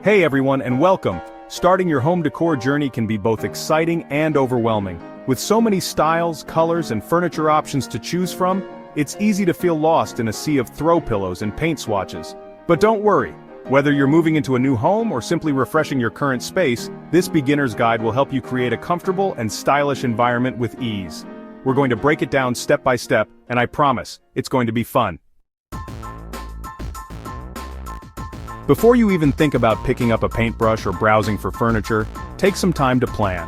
Hey everyone and welcome! Starting your home decor journey can be both exciting and overwhelming. With so many styles, colors, and furniture options to choose from, it's easy to feel lost in a sea of throw pillows and paint swatches. But don't worry, whether you're moving into a new home or simply refreshing your current space, this beginner's guide will help you create a comfortable and stylish environment with ease. We're going to break it down step by step, and I promise, it's going to be fun. Before you even think about picking up a paintbrush or browsing for furniture, take some time to plan.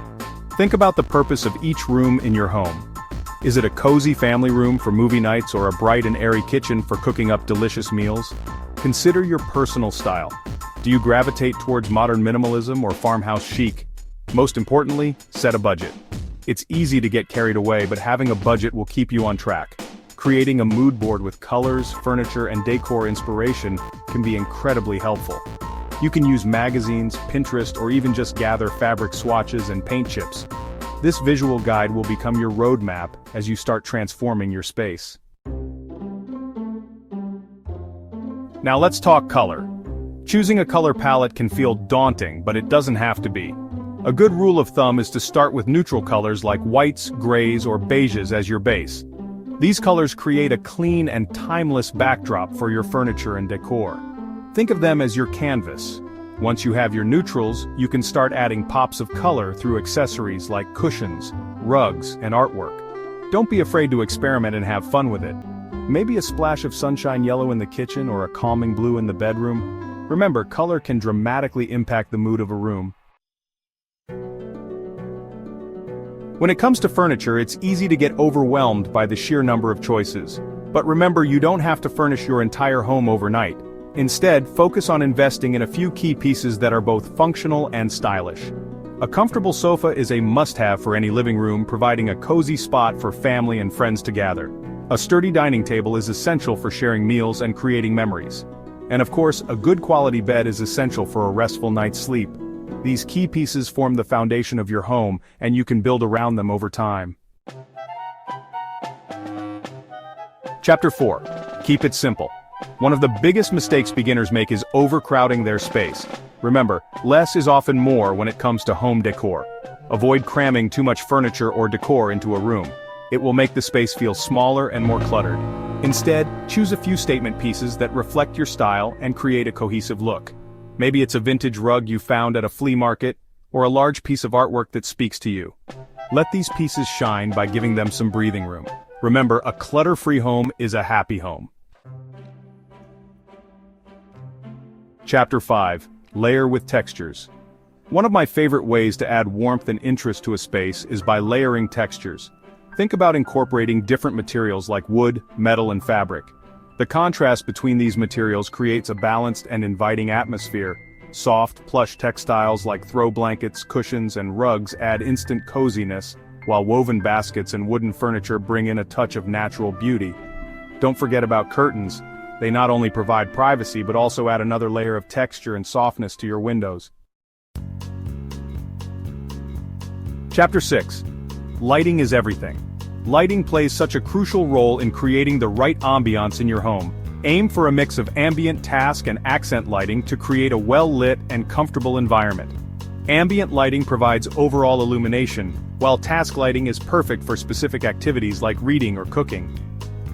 Think about the purpose of each room in your home. Is it a cozy family room for movie nights or a bright and airy kitchen for cooking up delicious meals? Consider your personal style. Do you gravitate towards modern minimalism or farmhouse chic? Most importantly, set a budget. It's easy to get carried away, but having a budget will keep you on track. Creating a mood board with colors, furniture, and decor inspiration can be incredibly helpful. You can use magazines, Pinterest, or even just gather fabric swatches and paint chips. This visual guide will become your roadmap as you start transforming your space. Now let's talk color. Choosing a color palette can feel daunting, but it doesn't have to be. A good rule of thumb is to start with neutral colors like whites, grays, or beiges as your base. These colors create a clean and timeless backdrop for your furniture and decor. Think of them as your canvas. Once you have your neutrals, you can start adding pops of color through accessories like cushions, rugs, and artwork. Don't be afraid to experiment and have fun with it. Maybe a splash of sunshine yellow in the kitchen or a calming blue in the bedroom. Remember, color can dramatically impact the mood of a room. When it comes to furniture, it's easy to get overwhelmed by the sheer number of choices. But remember, you don't have to furnish your entire home overnight. Instead, focus on investing in a few key pieces that are both functional and stylish. A comfortable sofa is a must-have for any living room, providing a cozy spot for family and friends to gather. A sturdy dining table is essential for sharing meals and creating memories. And of course, a good quality bed is essential for a restful night's sleep. These key pieces form the foundation of your home, and you can build around them over time. Chapter 4. Keep it simple. One of the biggest mistakes beginners make is overcrowding their space. Remember, less is often more when it comes to home decor. Avoid cramming too much furniture or decor into a room. It will make the space feel smaller and more cluttered. Instead, choose a few statement pieces that reflect your style and create a cohesive look. Maybe it's a vintage rug you found at a flea market, or a large piece of artwork that speaks to you. Let these pieces shine by giving them some breathing room. Remember, a clutter-free home is a happy home. Chapter 5. Layer with textures. One of my favorite ways to add warmth and interest to a space is by layering textures. Think about incorporating different materials like wood, metal, and fabric. The contrast between these materials creates a balanced and inviting atmosphere. Soft, plush textiles like throw blankets, cushions, and rugs add instant coziness, while woven baskets and wooden furniture bring in a touch of natural beauty. Don't forget about curtains. They not only provide privacy but also add another layer of texture and softness to your windows. Chapter 6. Lighting is everything. Lighting plays such a crucial role in creating the right ambiance in your home. Aim for a mix of ambient, task, and accent lighting to create a well-lit and comfortable environment. Ambient lighting provides overall illumination, while task lighting is perfect for specific activities like reading or cooking.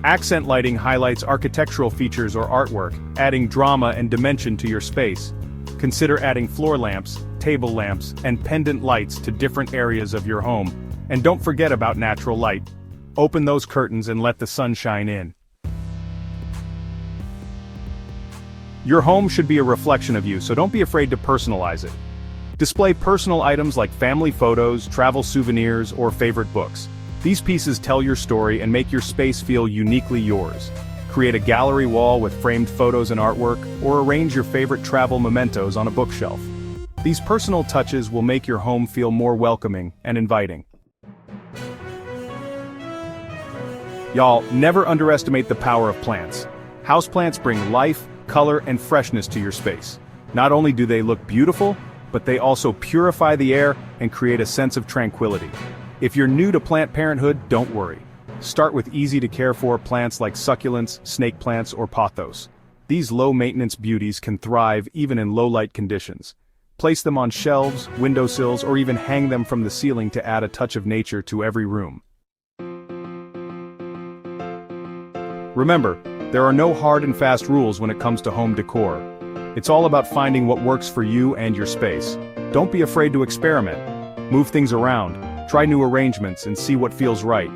Accent lighting highlights architectural features or artwork, adding drama and dimension to your space. Consider adding floor lamps, table lamps, and pendant lights to different areas of your home. And don't forget about natural light. Open those curtains and let the sun shine in. Your home should be a reflection of you, so don't be afraid to personalize it. Display personal items like family photos, travel souvenirs, or favorite books. These pieces tell your story and make your space feel uniquely yours. Create a gallery wall with framed photos and artwork, or arrange your favorite travel mementos on a bookshelf. These personal touches will make your home feel more welcoming and inviting. Y'all, never underestimate the power of plants. Houseplants bring life, color, and freshness to your space. Not only do they look beautiful, but they also purify the air and create a sense of tranquility. If you're new to plant parenthood, don't worry. Start with easy-to-care-for plants like succulents, snake plants, or pothos. These low-maintenance beauties can thrive even in low-light conditions. Place them on shelves, windowsills, or even hang them from the ceiling to add a touch of nature to every room. Remember, there are no hard and fast rules when it comes to home decor. It's all about finding what works for you and your space. Don't be afraid to experiment. Move things around, try new arrangements, and see what feels right.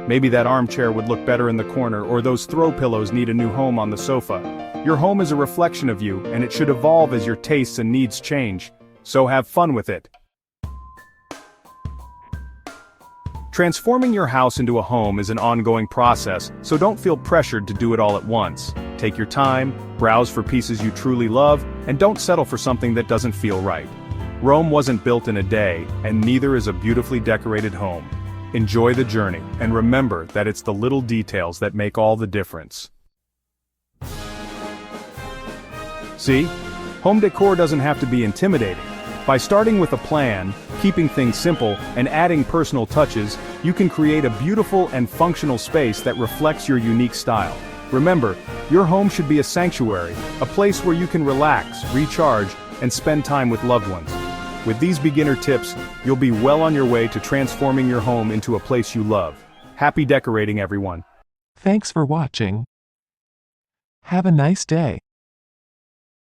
Maybe that armchair would look better in the corner, or those throw pillows need a new home on the sofa. Your home is a reflection of you, and it should evolve as your tastes and needs change. So have fun with it. Transforming your house into a home is an ongoing process, so don't feel pressured to do it all at once. Take your time, browse for pieces you truly love, and don't settle for something that doesn't feel right. Rome wasn't built in a day, and neither is a beautifully decorated home. Enjoy the journey, and remember that it's the little details that make all the difference. See? Home decor doesn't have to be intimidating. By starting with a plan, keeping things simple, and adding personal touches, you can create a beautiful and functional space that reflects your unique style. Remember, your home should be a sanctuary, a place where you can relax, recharge, and spend time with loved ones. With these beginner tips, you'll be well on your way to transforming your home into a place you love. Happy decorating, everyone. Thanks for watching. Have a nice day.